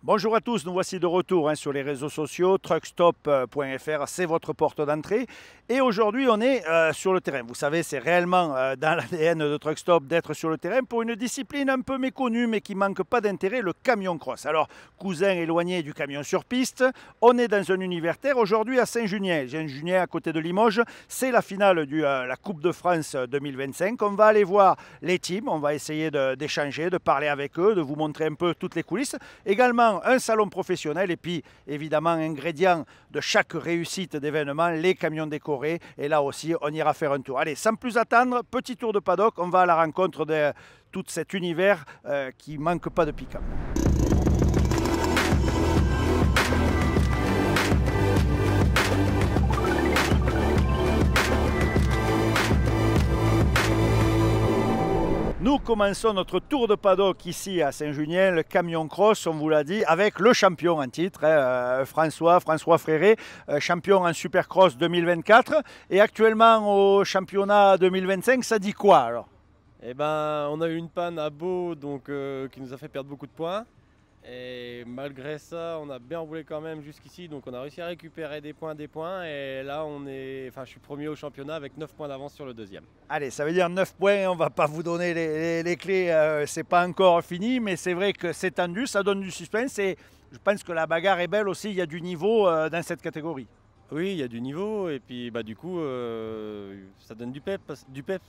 Bonjour à tous, nous voici de retour sur les réseaux sociaux, truckstop.fr, c'est votre porte d'entrée. Et aujourd'hui, on est sur le terrain. Vous savez, c'est réellement dans l'ADN de Truckstop d'être sur le terrain pour une discipline un peu méconnue, mais qui ne manque pas d'intérêt, le camion cross. Alors, cousin éloigné du camion sur piste, on est dans un univers terre aujourd'hui à Saint-Junien. Saint-Junien à côté de Limoges, c'est la finale de la Coupe de France 2025. On va aller voir les teams, on va essayer d'échanger, de parler avec eux, de vous montrer un peu toutes les coulisses. Également, un salon professionnel et puis évidemment ingrédient de chaque réussite d'événement, les camions décorés, et là aussi on ira faire un tour. Allez, sans plus attendre, petit tour de paddock, on va à la rencontre de tout cet univers qui manque pas de piquant. Nous commençons notre tour de paddock ici à Saint-Junien, le camion cross, on vous l'a dit, avec le champion en titre, François Fréré, champion en Supercross 2024. Et actuellement au championnat 2025, ça dit quoi alors? Eh ben, on a eu une panne à Beau qui nous a fait perdre beaucoup de points. Et malgré ça, on a bien roulé quand même jusqu'ici, donc on a réussi à récupérer des points. Et là, je suis premier au championnat avec 9 points d'avance sur le deuxième. Allez, ça veut dire 9 points, on ne va pas vous donner les clés, c'est pas encore fini, mais c'est vrai que c'est tendu, ça donne du suspense et je pense que la bagarre est belle aussi, il y a du niveau dans cette catégorie. Oui, il y a du niveau et puis du coup, ça donne du peps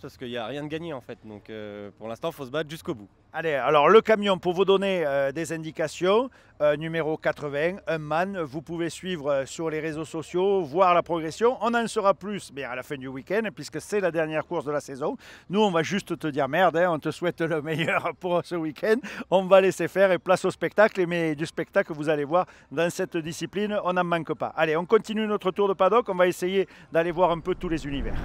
parce qu'il n'y a rien de gagné en fait. Donc pour l'instant, il faut se battre jusqu'au bout. Allez, alors le camion, pour vous donner des indications, numéro 80, un man, vous pouvez suivre sur les réseaux sociaux, voir la progression. On en saura plus à la fin du week-end, puisque c'est la dernière course de la saison. Nous, on va juste te dire merde, on te souhaite le meilleur pour ce week-end. On va laisser faire et place au spectacle. Mais du spectacle, vous allez voir, dans cette discipline, on n'en manque pas. Allez, on continue notre tour de paddock, on va essayer d'aller voir un peu tous les univers.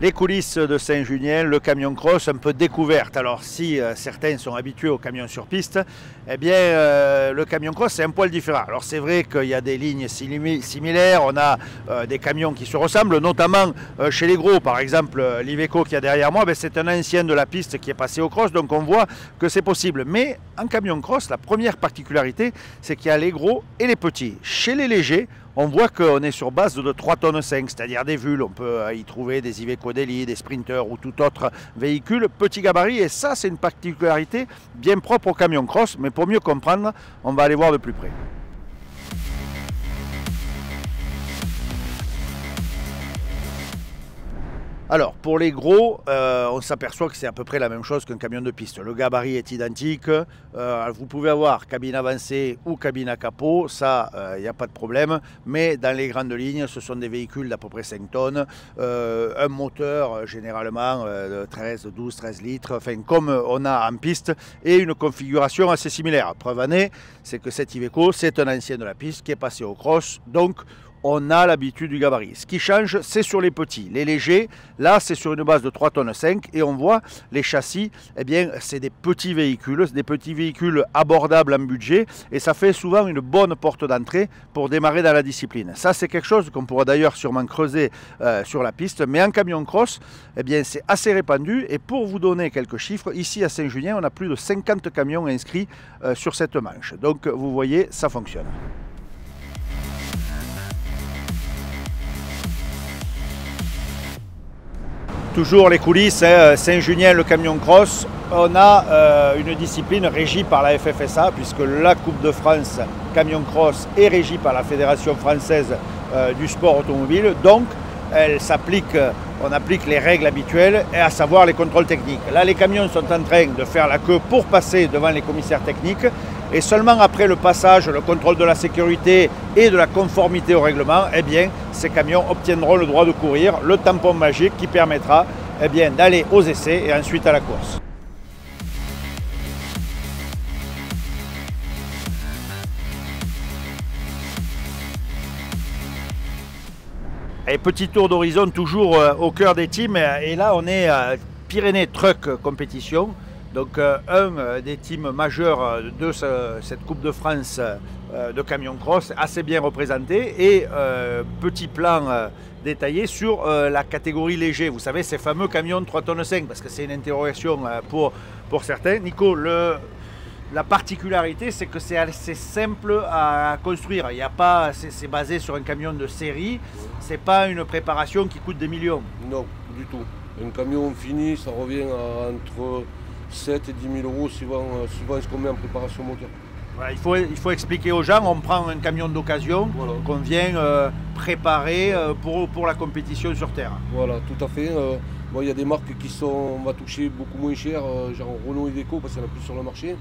Les coulisses de Saint-Junien, le camion cross un peu découverte. Alors si certains sont habitués au camion sur piste, eh bien le camion cross c'est un poil différent. Alors c'est vrai qu'il y a des lignes similaires, on a des camions qui se ressemblent, notamment chez les gros. Par exemple l'Iveco qui est derrière moi, c'est un ancien de la piste qui est passé au cross, donc on voit que c'est possible. Mais en camion cross, la première particularité, c'est qu'il y a les gros et les petits. Chez les légers, on voit qu'on est sur base de 3,5 tonnes, c'est-à-dire des vulles. On peut y trouver des Iveco Daily, des Sprinters ou tout autre véhicule petit gabarit. Et ça, c'est une particularité bien propre au camion cross. Mais pour mieux comprendre, on va aller voir de plus près. Alors, pour les gros, on s'aperçoit que c'est à peu près la même chose qu'un camion de piste. Le gabarit est identique. Vous pouvez avoir cabine avancée ou cabine à capot. Ça, il n'y a pas de problème. Mais dans les grandes lignes, ce sont des véhicules d'à peu près 5 tonnes. Un moteur, généralement, de 12, 13 litres. Enfin, comme on a en piste. Et une configuration assez similaire. Preuve en est, c'est que cet Iveco, c'est un ancien de la piste qui est passé au cross. Donc, on a l'habitude du gabarit. Ce qui change, c'est sur les petits. Les légers, là, c'est sur une base de 3,5 tonnes et on voit les châssis, eh bien, c'est des petits véhicules abordables en budget et ça fait souvent une bonne porte d'entrée pour démarrer dans la discipline. Ça, c'est quelque chose qu'on pourra d'ailleurs sûrement creuser sur la piste, mais en camion cross, eh bien, c'est assez répandu et pour vous donner quelques chiffres, ici à Saint-Junien, on a plus de 50 camions inscrits sur cette manche. Donc, vous voyez, ça fonctionne. Toujours les coulisses, Saint-Junien, le camion cross, on a une discipline régie par la FFSA puisque la Coupe de France camion cross est régie par la Fédération française du sport automobile. Donc, on applique les règles habituelles, à savoir les contrôles techniques. Là, les camions sont en train de faire la queue pour passer devant les commissaires techniques. Et seulement après le passage, le contrôle de la sécurité et de la conformité au règlement, eh bien, ces camions obtiendront le droit de courir, le tampon magique qui permettra d'aller aux essais et ensuite à la course. Et petit tour d'horizon toujours au cœur des teams. Et là, on est Pyrénées Truck Compétition. Donc un des teams majeurs de cette Coupe de France de camion cross, assez bien représenté, et petit plan détaillé sur la catégorie léger. Vous savez, ces fameux camions 3 tonnes 5, parce que c'est une interrogation pour certains. Nico, la particularité, c'est que c'est assez simple à construire. Il y a pas, c'est basé sur un camion de série. C'est pas une préparation qui coûte des millions. Non, du tout. Un camion fini, ça revient à entre 7 et 10 000 euros suivant ce qu'on met en préparation moteur. Voilà, il faut expliquer aux gens, on prend un camion d'occasion qu'on vient préparer pour la compétition sur terre. Voilà, tout à fait. Bon, il y a des marques qui on va toucher beaucoup moins cher, genre Renault Iveco, parce qu'il n'y en a plus sur le marché.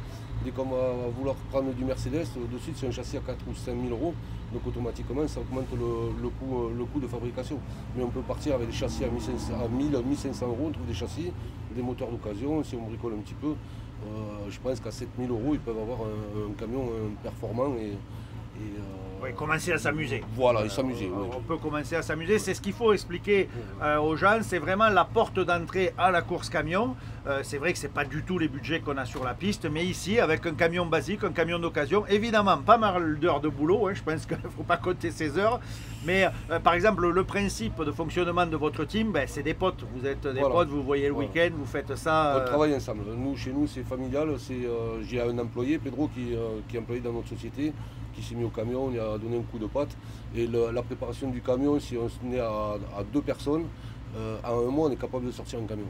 Dès qu'on va vouloir prendre du Mercedes, de suite c'est un châssis à 4 ou 5 000 euros, donc automatiquement ça augmente le coût de fabrication. Mais on peut partir avec des châssis à 1 500 euros, on trouve des châssis, des moteurs d'occasion, si on bricole un petit peu. Je pense qu'à 7 000 euros, ils peuvent avoir un camion performant et oui, commencer à s'amuser. Voilà, et s'amuser. On peut commencer à s'amuser. C'est ce qu'il faut expliquer aux gens. C'est vraiment la porte d'entrée à la course camion. C'est vrai que ce n'est pas du tout les budgets qu'on a sur la piste, mais ici, avec un camion basique, un camion d'occasion, évidemment, pas mal d'heures de boulot. Je pense qu'il ne faut pas compter ces heures. Mais par exemple, le principe de fonctionnement de votre team, c'est des potes. Vous êtes des potes, vous voyez le week-end, vous faites ça. On travaille ensemble. Chez nous, c'est familial. J'ai un employé, Pedro, qui est employé dans notre société, qui s'est mis au camion, on lui a donné un coup de patte. Et la préparation du camion, si on est à 2 personnes, en un mois, on est capable de sortir un camion.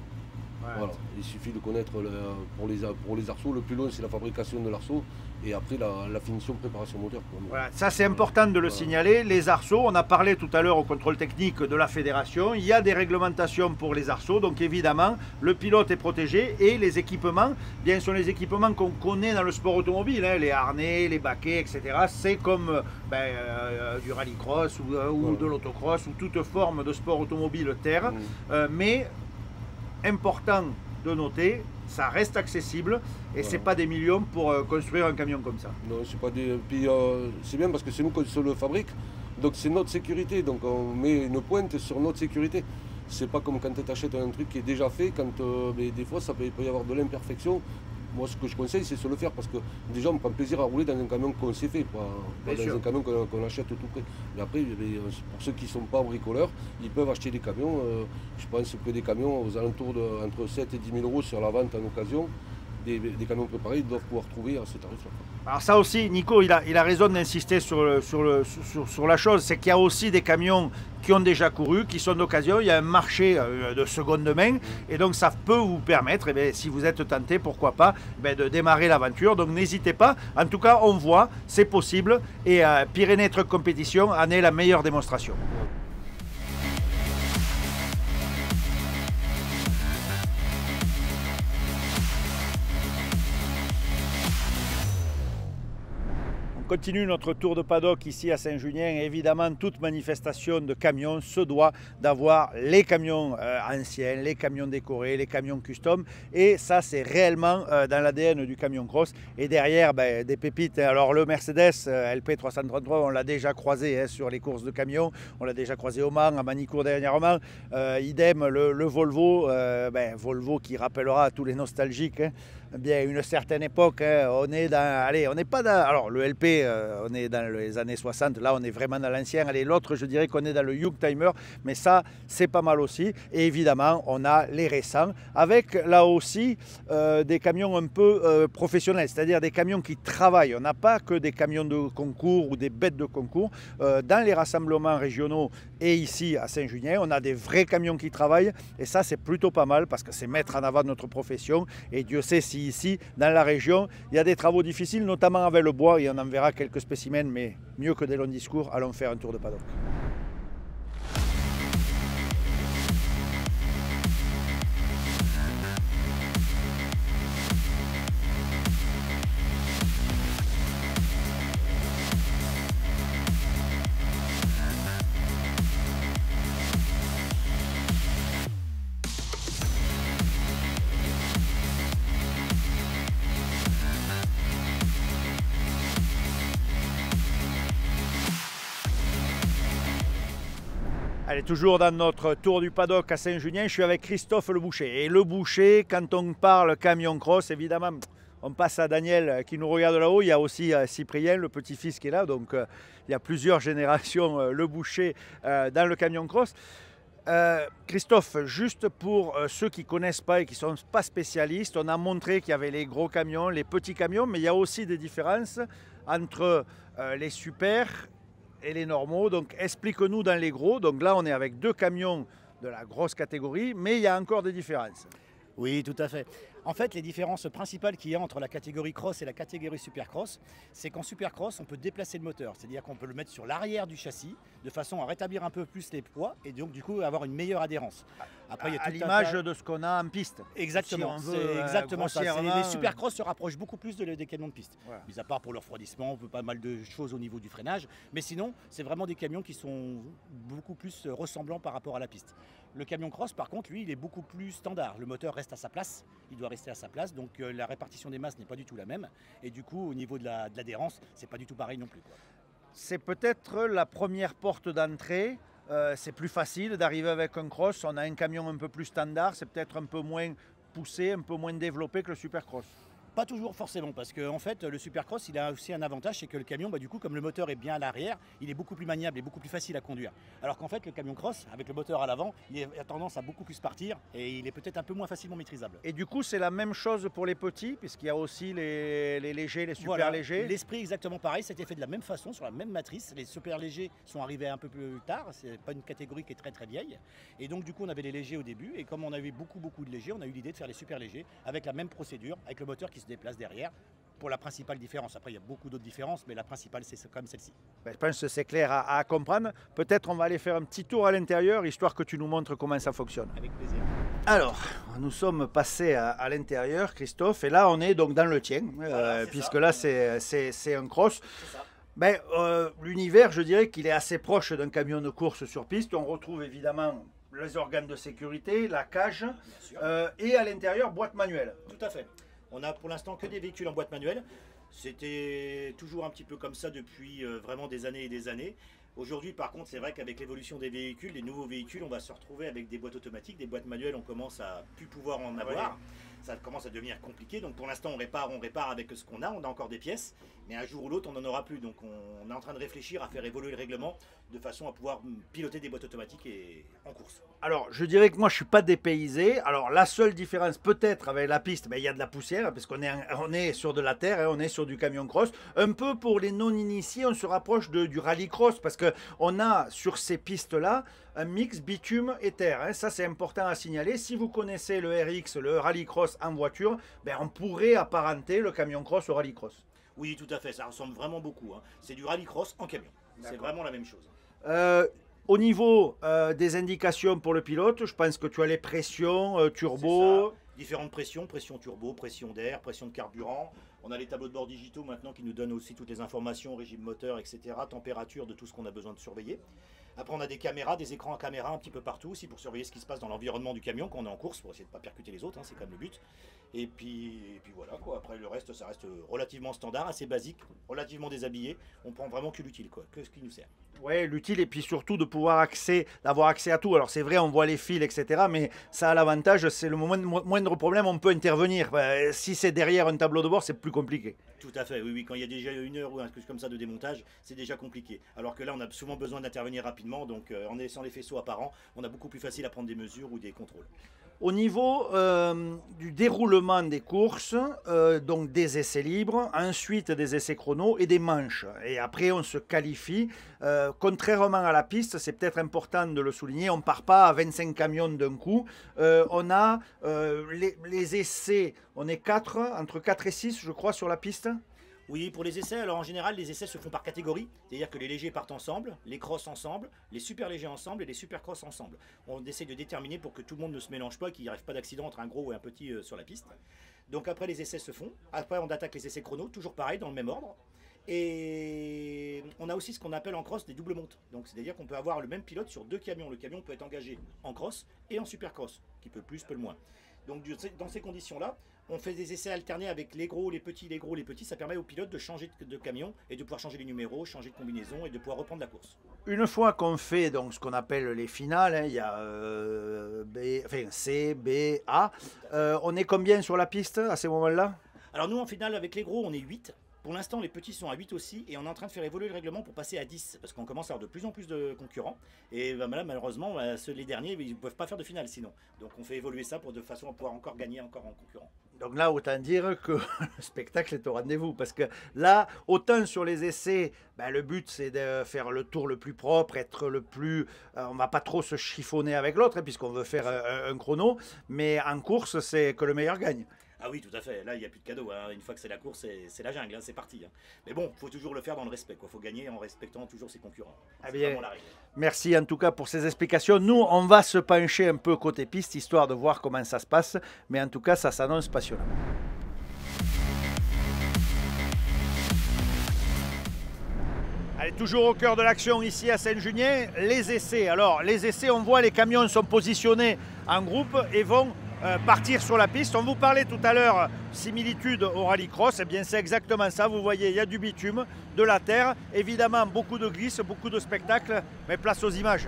Ouais. Voilà. Il suffit de connaître pour les arceaux, le plus long c'est la fabrication de l'arceau et après la finition préparation moteur. Voilà. Ça c'est important de le signaler. Les arceaux, on a parlé tout à l'heure au contrôle technique de la fédération, il y a des réglementations pour les arceaux, donc évidemment le pilote est protégé et les équipements, bien sont les équipements qu'on connaît dans le sport automobile, les harnais, les baquets, etc. C'est comme du rallycross ou de l'autocross ou toute forme de sport automobile terre, mais important de noter, ça reste accessible et c'est pas des millions pour construire un camion comme ça. Non, c'est pas des. Puis c'est bien parce que c'est nous qui le fabrique, donc c'est notre sécurité, donc on met une pointe sur notre sécurité. C'est pas comme quand tu achètes un truc qui est déjà fait, quand des fois ça peut y avoir de l'imperfection. Moi, ce que je conseille, c'est de se le faire parce que déjà, on prend plaisir à rouler dans un camion qu'on s'est fait, pas dans un camion qu'on achète tout près. Mais après, pour ceux qui ne sont pas bricoleurs, ils peuvent acheter des camions. Je pense que des camions aux alentours entre 7 et 10 000 euros sur la vente en occasion. Des camions préparés, ils doivent pouvoir trouver à ce tarif-là. Alors ça aussi, Nico, il a raison d'insister sur la chose, c'est qu'il y a aussi des camions qui ont déjà couru, qui sont d'occasion, il y a un marché de seconde main, et donc ça peut vous permettre, si vous êtes tenté, pourquoi pas, de démarrer l'aventure. Donc n'hésitez pas, en tout cas on voit, c'est possible, et Pyrénées Truck Competition en est la meilleure démonstration. On continue notre tour de paddock ici à Saint-Junien. Évidemment, toute manifestation de camions se doit d'avoir les camions anciens, les camions décorés, les camions custom. Et ça, c'est réellement dans l'ADN du camion cross. Et derrière, des pépites. Alors le Mercedes LP 333, on l'a déjà croisé sur les courses de camions. On l'a déjà croisé au Mans, à Manicourt dernièrement. Idem, le Volvo. Volvo qui rappellera à tous les nostalgiques bien une certaine époque. On est dans, allez, on n'est pas dans, alors le LP, on est dans les années 60, là on est vraiment dans l'ancien. Allez, l'autre, je dirais qu'on est dans le Young Timer, mais ça c'est pas mal aussi. Et évidemment, on a les récents avec là aussi des camions un peu professionnels, c'est-à-dire des camions qui travaillent. On n'a pas que des camions de concours ou des bêtes de concours. Dans les rassemblements régionaux et ici à Saint-Junien, on a des vrais camions qui travaillent et ça c'est plutôt pas mal parce que c'est mettre en avant notre profession. Et Dieu sait si ici, dans la région, il y a des travaux difficiles, notamment avec le bois, et on en verra quelques spécimens, mais mieux que des longs discours, allons faire un tour de paddock. Allez, toujours dans notre tour du paddock à Saint-Junien, je suis avec Christophe Le Boucher. Et Le Boucher, quand on parle camion cross, évidemment, on passe à Daniel qui nous regarde là-haut. Il y a aussi Cyprien, le petit-fils qui est là. Donc, il y a plusieurs générations Le Boucher dans le camion cross. Christophe, juste pour ceux qui ne connaissent pas et qui ne sont pas spécialistes, on a montré qu'il y avait les gros camions, les petits camions, mais il y a aussi des différences entre les super et les normaux. Donc explique-nous dans les gros. Donc là, on est avec 2 camions de la grosse catégorie, mais il y a encore des différences. Oui, tout à fait. En fait, les différences principales qu'il y a entre la catégorie cross et la catégorie supercross, c'est qu'en supercross, on peut déplacer le moteur. C'est-à-dire qu'on peut le mettre sur l'arrière du châssis, de façon à rétablir un peu plus les poids et donc du coup avoir une meilleure adhance. Après, il y a à l'image de ce qu'on a en piste. Exactement, si c'est exactement ça. Les super supercross se rapprochent beaucoup plus des camions de piste. Voilà. Mis à part pour leur refroidissement, on peut pas mal de choses au niveau du freinage. Mais sinon, c'est vraiment des camions qui sont beaucoup plus ressemblants par rapport à la piste. Le camion cross, par contre, lui, il est beaucoup plus standard. Le moteur reste à sa place, il doit rester à sa place, donc la répartition des masses n'est pas du tout la même. Et du coup, au niveau de l'adhérence, c'est pas du tout pareil non plus, quoi. C'est peut-être la première porte d'entrée. C'est plus facile d'arriver avec un cross. On a un camion un peu plus standard, c'est peut-être un peu moins poussé, un peu moins développé que le supercross. Pas toujours forcément, parce qu'en fait, le supercross, il a aussi un avantage, c'est que le camion, du coup, comme le moteur est bien à l'arrière, il est beaucoup plus maniable et beaucoup plus facile à conduire. Alors qu'en fait, le camion cross, avec le moteur à l'avant, il a tendance à beaucoup plus partir et il est peut-être un peu moins facilement maîtrisable. Et du coup, c'est la même chose pour les petits, puisqu'il y a aussi les légers, les super légers. L'esprit exactement pareil, c'était fait de la même façon, sur la même matrice. Les super légers sont arrivés un peu plus tard, c'est pas une catégorie qui est très très vieille. Et donc du coup, on avait les légers au début, et comme on avait beaucoup de légers, on a eu l'idée de faire les super légers avec la même procédure, avec le moteur qui se déplace derrière. Pour la principale différence. Après, il y a beaucoup d'autres différences, mais la principale, c'est quand même celle-ci. Je pense que c'est clair à comprendre. Peut-être on va aller faire un petit tour à l'intérieur, histoire que tu nous montres comment ça fonctionne. Avec plaisir. Alors, nous sommes passés à l'intérieur, Christophe, et là, on est donc dans le tien, voilà, puisque ça. Là, c'est un cross. Ben, l'univers, je dirais qu'il est assez proche d'un camion de course sur piste. On retrouve évidemment les organes de sécurité, la cage, et à l'intérieur, boîte manuelle. Tout à fait. On a pour l'instant que des véhicules en boîte manuelle. C'était toujours un petit peu comme ça depuis vraiment des années et des années. Aujourd'hui, par contre, c'est vrai qu'avec l'évolution des véhicules, les nouveaux véhicules, on va se retrouver avec des boîtes automatiques, des boîtes manuelles, on commence à plus pouvoir en avoir. Ça commence à devenir compliqué. Donc pour l'instant, on répare avec ce qu'on a. On a encore des pièces, mais un jour ou l'autre, on n'en aura plus. Donc on est en train de réfléchir à faire évoluer le règlement de façon à pouvoir piloter des boîtes automatiques en course. Alors, je dirais que moi, je ne suis pas dépaysé. Alors, la seule différence, peut-être, avec la piste, ben, il y a de la poussière, parce qu'on est sur de la terre, hein, on est sur du camion cross. Un peu pour les non-initiés, on se rapproche du rallye cross, parce qu'on a sur ces pistes-là un mix bitume et terre. Hein. Ça, c'est important à signaler. Si vous connaissez le RX, le rallye cross en voiture, ben, on pourrait apparenter le camion cross au rallye cross. Oui, tout à fait. Ça ressemble vraiment beaucoup. Hein. C'est du rallye cross en camion. C'est vraiment la même chose. Au niveau des indications pour le pilote, je pense que tu as les pressions, turbo. Différentes pressions, pression turbo, pression d'air, pression de carburant. On a les tableaux de bord digitaux maintenant qui nous donnent aussi toutes les informations, régime moteur, etc., température de tout ce qu'on a besoin de surveiller. Après, on a des caméras, des écrans à caméra un petit peu partout aussi pour surveiller ce qui se passe dans l'environnement du camion quand on est en course, pour essayer de ne pas percuter les autres, hein, c'est quand même le but. Et puis voilà, quoi. Après le reste, ça reste relativement standard, assez basique, relativement déshabillé. On prend vraiment que l'utile, quoi, que ce qui nous sert. Oui, l'utile et puis surtout de pouvoir d'avoir accès à tout. Alors c'est vrai, on voit les fils, etc. Mais ça a l'avantage, c'est le moindre problème, on peut intervenir. Si c'est derrière un tableau de bord, c'est plus compliqué. Tout à fait, oui, quand il y a déjà 1 heure ou un truc comme ça de démontage, c'est déjà compliqué. Alors que là, on a souvent besoin d'intervenir rapidement, donc en laissant les faisceaux apparents, on a beaucoup plus facile à prendre des mesures ou des contrôles. Au niveau du déroulement des courses, donc des essais libres, ensuite des essais chrono et des manches. Et après, on se qualifie. Contrairement à la piste, c'est peut-être important de le souligner, on ne part pas à 25 camions d'un coup. On a les essais, on est entre 4 et 6, je crois, sur la piste. Oui, pour les essais, alors en général, les essais se font par catégorie, c'est-à-dire que les légers partent ensemble, les crosses ensemble, les super légers ensemble et les super crosses ensemble. On essaie de déterminer pour que tout le monde ne se mélange pas, qu'il n'y arrive pas d'accident entre un gros et un petit sur la piste. Donc après, les essais se font. Après, on attaque les essais chrono, toujours pareil, dans le même ordre. Et on a aussi ce qu'on appelle en cross des doubles montes. Donc c'est-à-dire qu'on peut avoir le même pilote sur 2 camions. Le camion peut être engagé en cross et en super cross, qui peut le plus, peut le moins. Donc dans ces conditions-là, on fait des essais alternés avec les gros, les petits, les gros, les petits. Ça permet aux pilotes de changer de camion et de pouvoir changer les numéros, changer de combinaison et de pouvoir reprendre la course. Une fois qu'on fait donc ce qu'on appelle les finales, hein, il y a C, B, A, on est combien sur la piste à ces moments-là? Alors nous en finale avec les gros on est 8. Pour l'instant les petits sont à 8 aussi et on est en train de faire évoluer le règlement pour passer à 10 parce qu'on commence à avoir de plus en plus de concurrents et là malheureusement les derniers ils ne peuvent pas faire de finale sinon. Donc on fait évoluer ça de façon à pouvoir encore gagner encore en concurrent. Donc là, autant dire que le spectacle est au rendez-vous. Parce que là, autant sur les essais, le but c'est de faire le tour le plus propre, être le plus... on ne va pas trop se chiffonner avec l'autre, hein, puisqu'on veut faire un chrono. Mais en course, c'est que le meilleur gagne. Ah oui, tout à fait. Là, il n'y a plus de cadeau. Hein. Une fois que c'est la course, c'est la jungle, hein. C'est parti. Hein. Mais bon, il faut toujours le faire dans le respect. Il faut gagner en respectant toujours ses concurrents. Ah c'est bien, vraiment la règle. merci en tout cas pour ces explications. Nous, on va se pencher un peu côté piste, histoire de voir comment ça se passe. Mais en tout cas, ça s'annonce passionnant. Allez, toujours au cœur de l'action ici à Saint-Junien, les essais. Alors, les essais, on voit les camions sont positionnés en groupe et vont partir sur la piste. On vous parlait tout à l'heure similitude au rallycross. Eh bien, c'est exactement ça. Vous voyez, il y a du bitume, de la terre, évidemment beaucoup de glisse, beaucoup de spectacles, mais place aux images.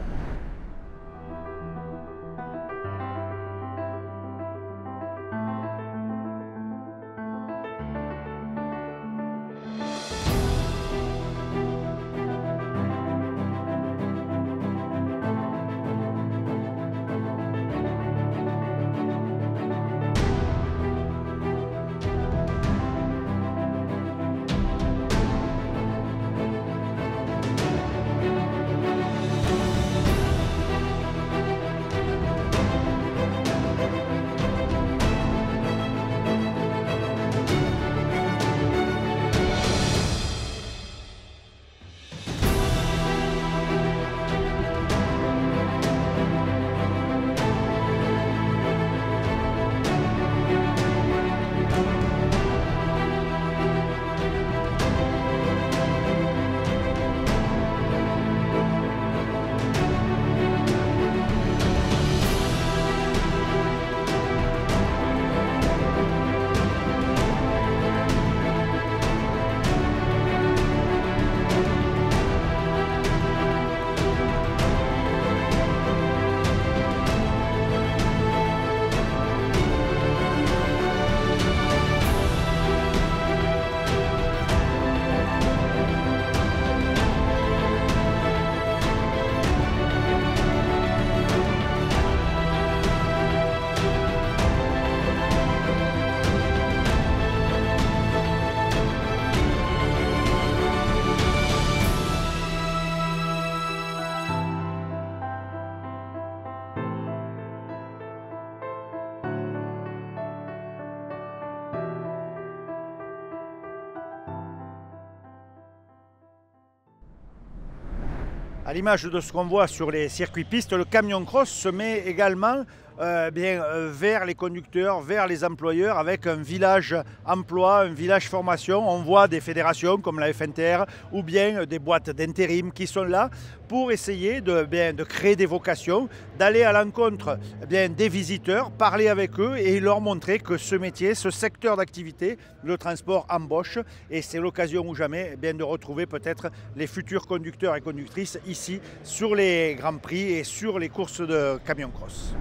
À l'image de ce qu'on voit sur les circuits pistes, le camion cross se met également vers les conducteurs, vers les employeurs, avec un village emploi, un village formation. On voit des fédérations comme la FNTR ou bien des boîtes d'intérim qui sont là pour essayer de créer des vocations, d'aller à l'encontre des visiteurs, parler avec eux et leur montrer que ce métier, ce secteur d'activité, le transport embauche. Et c'est l'occasion ou jamais de retrouver peut-être les futurs conducteurs et conductrices ici sur les Grands Prix et sur les courses de camion cross.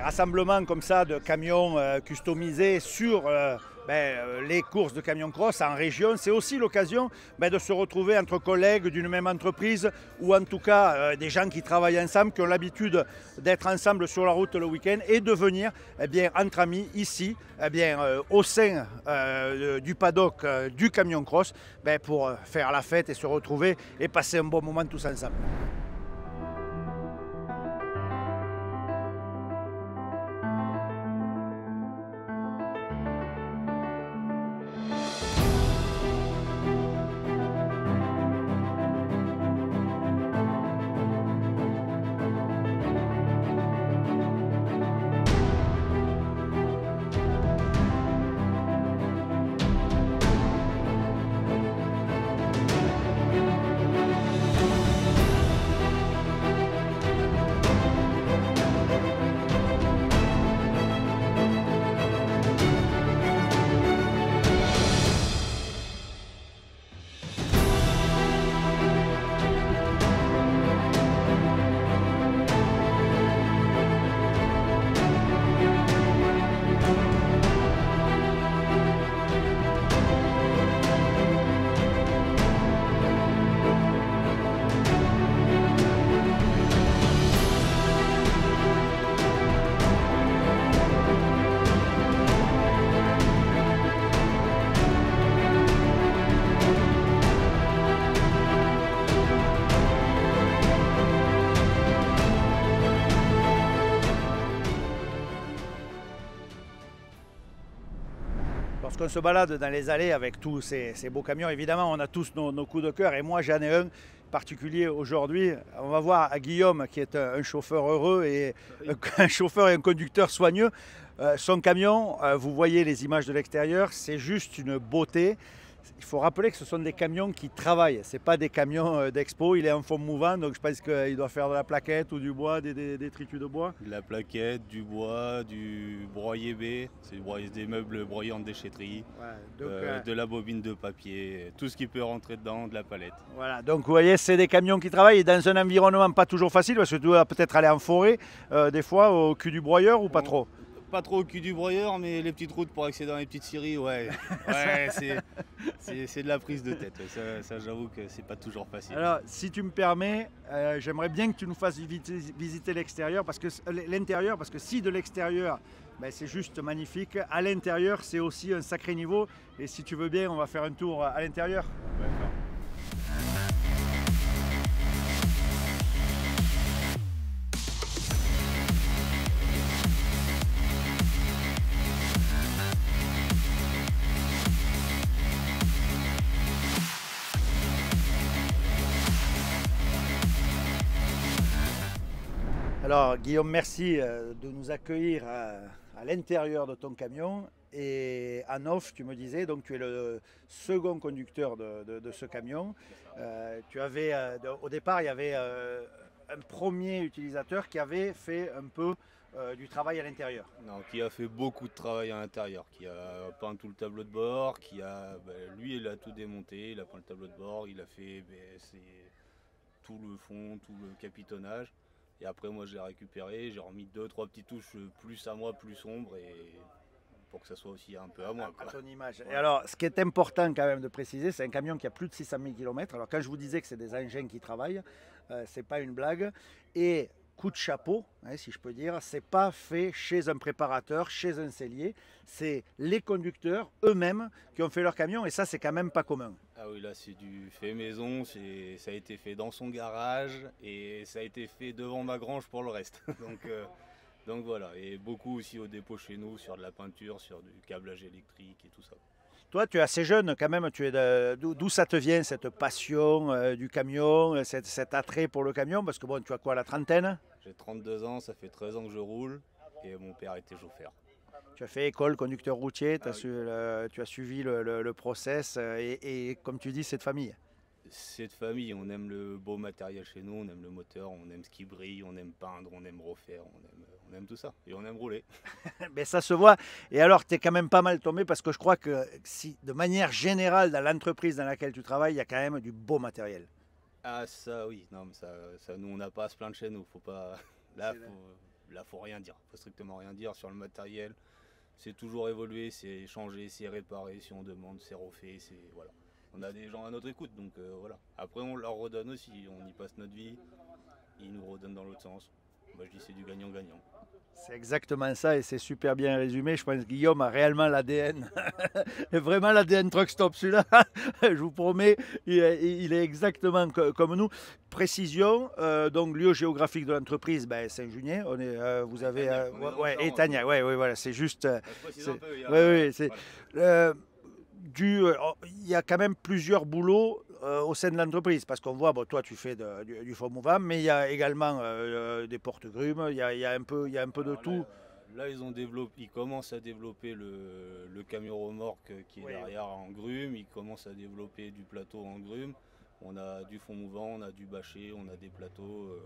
Rassemblement comme ça de camions customisés sur les courses de camion cross en région, c'est aussi l'occasion de se retrouver entre collègues d'une même entreprise ou en tout cas des gens qui travaillent ensemble, qui ont l'habitude d'être ensemble sur la route le week-end et de venir entre amis ici au sein du paddock du camion cross pour faire la fête et se retrouver et passer un bon moment tous ensemble. lorsqu'on se balade dans les allées avec tous ces beaux camions, évidemment, on a tous nos coups de cœur. Et moi, j'en ai un particulier aujourd'hui. On va voir à Guillaume, qui est un chauffeur heureux et un chauffeur et un conducteur soigneux. Son camion, vous voyez les images de l'extérieur, c'est juste une beauté. Il faut rappeler que ce sont des camions qui travaillent, ce n'est pas des camions d'expo. Il est en fond mouvant, donc je pense qu'il doit faire de la plaquette ou du bois, des tritus de bois. De la plaquette, du bois, du broyé B, c'est des meubles broyés en déchetterie, de la bobine de papier, tout ce qui peut rentrer dedans, de la palette. Voilà, donc vous voyez, c'est des camions qui travaillent dans un environnement pas toujours facile, parce que tu dois peut-être aller en forêt, des fois au cul du broyeur ou pas trop? Pas trop au cul du broyeur, mais les petites routes pour accéder dans les petites scieries, ouais, c'est de la prise de tête. Ça j'avoue que c'est pas toujours facile. Alors, si tu me permets, j'aimerais bien que tu nous fasses visiter l'extérieur, l'intérieur, parce que si de l'extérieur, ben, c'est juste magnifique, à l'intérieur, c'est aussi un sacré niveau. Et si tu veux bien, on va faire un tour à l'intérieur. D'accord. Alors Guillaume, merci de nous accueillir à l'intérieur de ton camion. Et en off, tu me disais, donc tu es le second conducteur de ce camion. Au départ, il y avait un premier utilisateur qui avait fait un peu du travail à l'intérieur. Non, qui a fait beaucoup de travail à l'intérieur, qui a peint tout le tableau de bord, lui il a tout démonté, il a peint le tableau de bord, il a fait tout le fond, tout le capitonnage. Et après moi je l'ai récupéré, j'ai remis 2-3 petites touches plus à moi, plus sombres, et pour que ça soit aussi un peu à moi. À ton image. Et alors, ce qui est important quand même de préciser, c'est un camion qui a plus de 600 000 km. Alors quand je vous disais que c'est des engins qui travaillent, c'est pas une blague. Et coup de chapeau, hein, si je peux dire, c'est pas fait chez un préparateur, chez un sellier. C'est les conducteurs eux-mêmes qui ont fait leur camion, et ça c'est quand même pas commun. Ah oui, là c'est du fait maison, ça a été fait dans son garage et ça a été fait devant ma grange pour le reste. Donc voilà, et beaucoup aussi au dépôt chez nous, sur de la peinture, sur du câblage électrique et tout ça. Toi, tu es assez jeune quand même, d'où ça te vient cette passion du camion, cet attrait pour le camion? Parce que bon, tu as quoi, la trentaine? J'ai 32 ans, ça fait 13 ans que je roule et mon père était chauffeur. Tu as fait école, conducteur routier, tu as suivi le process et comme tu dis, c'est de famille. C'est de famille, on aime le beau matériel chez nous, on aime le moteur, on aime ce qui brille, on aime peindre, on aime refaire, on aime tout ça et on aime rouler. Mais ça se voit. Et alors, tu es quand même pas mal tombé, parce que je crois que si, de manière générale, dans l'entreprise dans laquelle tu travailles, il y a quand même du beau matériel. Ah ça oui, non mais ça nous on n'a pas à se plaindre chez nous, faut pas. Là faut rien dire, faut strictement rien dire sur le matériel. C'est toujours évolué, c'est changé, c'est réparé, si on demande, c'est refait, voilà. On a des gens à notre écoute, donc voilà. Après on leur redonne aussi, on y passe notre vie, ils nous redonnent dans l'autre sens. Moi je dis c'est du gagnant-gagnant. C'est exactement ça, et c'est super bien résumé. Je pense que Guillaume a réellement l'ADN, vraiment l'ADN Truck Stop, celui-là. Je vous promets, il est exactement comme nous. Précision, donc lieu géographique de l'entreprise, ben, Saint-Junien. Vous avez, et Tagnac, voilà, c'est juste. Il y a quand même plusieurs boulots au sein de l'entreprise, parce qu'on voit, bon, toi tu fais du fond mouvant, mais il y a également des porte-grumes, il y a un peu de tout. Là ils commencent à développer le camion remorque qui est derrière en grume, ils commencent à développer du plateau en grume. On a du fond mouvant, on a du bâché, on a des plateaux,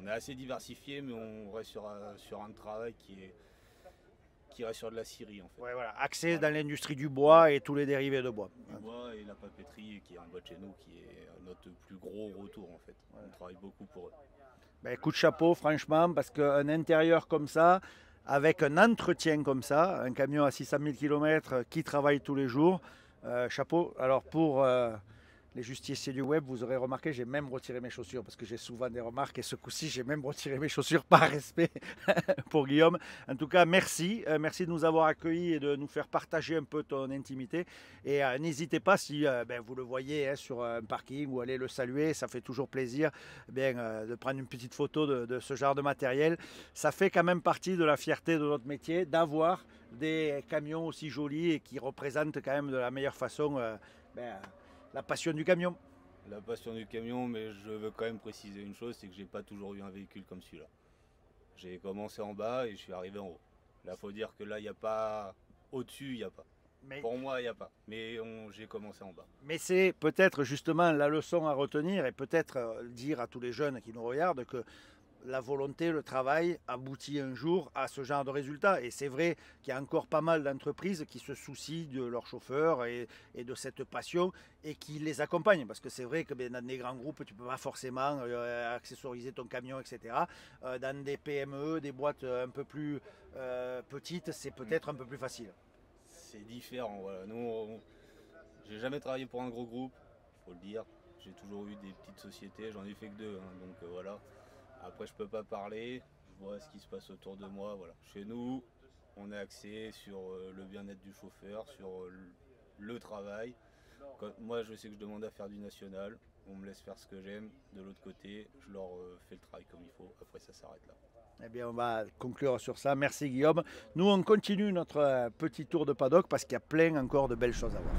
on est assez diversifié, mais on reste sur un travail qui reste sur de la scierie en fait. Ouais, voilà, axé dans l'industrie du bois et tous les dérivés de bois. Du bois et la papeterie qui est en bas de chez nous, qui est notre plus gros retour en fait. Ouais. On travaille beaucoup pour eux. Ben, coup de chapeau franchement, parce qu'un intérieur comme ça, avec un entretien comme ça, un camion à 600 000 km qui travaille tous les jours, chapeau. Alors pour les justiciers du web, vous aurez remarqué, j'ai même retiré mes chaussures parce que j'ai souvent des remarques et ce coup-ci, j'ai même retiré mes chaussures par respect pour Guillaume. En tout cas, merci. Merci de nous avoir accueillis et de nous faire partager un peu ton intimité. Et n'hésitez pas, si vous le voyez sur un parking ou allez le saluer, ça fait toujours plaisir de prendre une petite photo de ce genre de matériel. Ça fait quand même partie de la fierté de notre métier d'avoir des camions aussi jolis et qui représentent quand même de la meilleure façon la passion du camion. La passion du camion, mais je veux quand même préciser une chose, c'est que j'ai pas toujours eu un véhicule comme celui-là. J'ai commencé en bas et je suis arrivé en haut. Là, faut dire que là, il n'y a pas au-dessus, il n'y a pas. Mais pour moi, il n'y a pas. Mais j'ai commencé en bas. Mais c'est peut-être justement la leçon à retenir et peut-être dire à tous les jeunes qui nous regardent que la volonté, le travail aboutit un jour à ce genre de résultats. Et c'est vrai qu'il y a encore pas mal d'entreprises qui se soucient de leurs chauffeurs et de cette passion et qui les accompagnent. Parce que c'est vrai que dans des grands groupes, tu ne peux pas forcément accessoriser ton camion, etc. Dans des PME, des boîtes un peu plus petites, c'est peut-être un peu plus facile. C'est différent. Voilà. Nous, j'ai jamais travaillé pour un gros groupe, il faut le dire. J'ai toujours eu des petites sociétés, j'en ai fait que 2. Donc voilà. Après, je peux pas parler, je vois ce qui se passe autour de moi. Voilà. Chez nous, on est axé sur le bien-être du chauffeur, sur le travail. Moi, je sais que je demande à faire du national, on me laisse faire ce que j'aime. De l'autre côté, je leur fais le travail comme il faut. Après, ça s'arrête là. Eh bien, on va conclure sur ça. Merci Guillaume. Nous, on continue notre petit tour de paddock parce qu'il y a plein encore de belles choses à voir.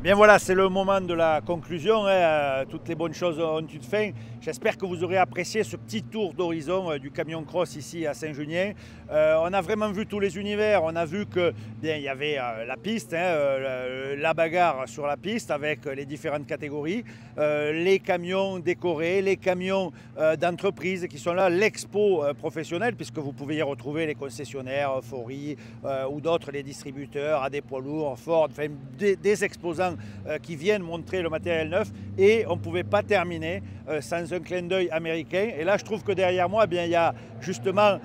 Bien voilà, c'est le moment de la conclusion. Toutes les bonnes choses ont une fin. J'espère que vous aurez apprécié ce petit tour d'horizon du camion cross ici à Saint-Junien. On a vraiment vu tous les univers. On a vu que il y avait la piste, la bagarre sur la piste avec les différentes catégories, les camions décorés, les camions d'entreprise qui sont là, l'expo professionnelle, puisque vous pouvez y retrouver les concessionnaires, Faury ou d'autres, les distributeurs, AD Poids Lourds, Ford, enfin, des exposants qui viennent montrer le matériel neuf, et on ne pouvait pas terminer sans un clin d'œil américain. Et là, je trouve que derrière moi, il y a justement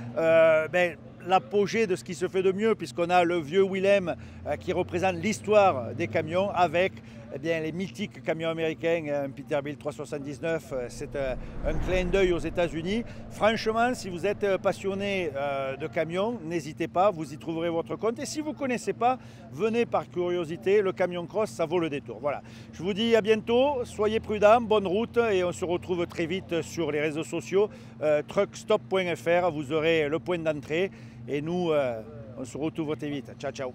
l'apogée de ce qui se fait de mieux, puisqu'on a le vieux Willem qui représente l'histoire des camions avec les mythiques camions américains, un Peterbilt 379, c'est un clin d'œil aux États-Unis. Franchement, si vous êtes passionné de camions, n'hésitez pas, vous y trouverez votre compte. Et si vous ne connaissez pas, venez par curiosité, le camion cross, ça vaut le détour. Voilà, je vous dis à bientôt, soyez prudents, bonne route, et on se retrouve très vite sur les réseaux sociaux, truckstop.fr, vous aurez le point d'entrée, et nous, on se retrouve très vite. Ciao, ciao.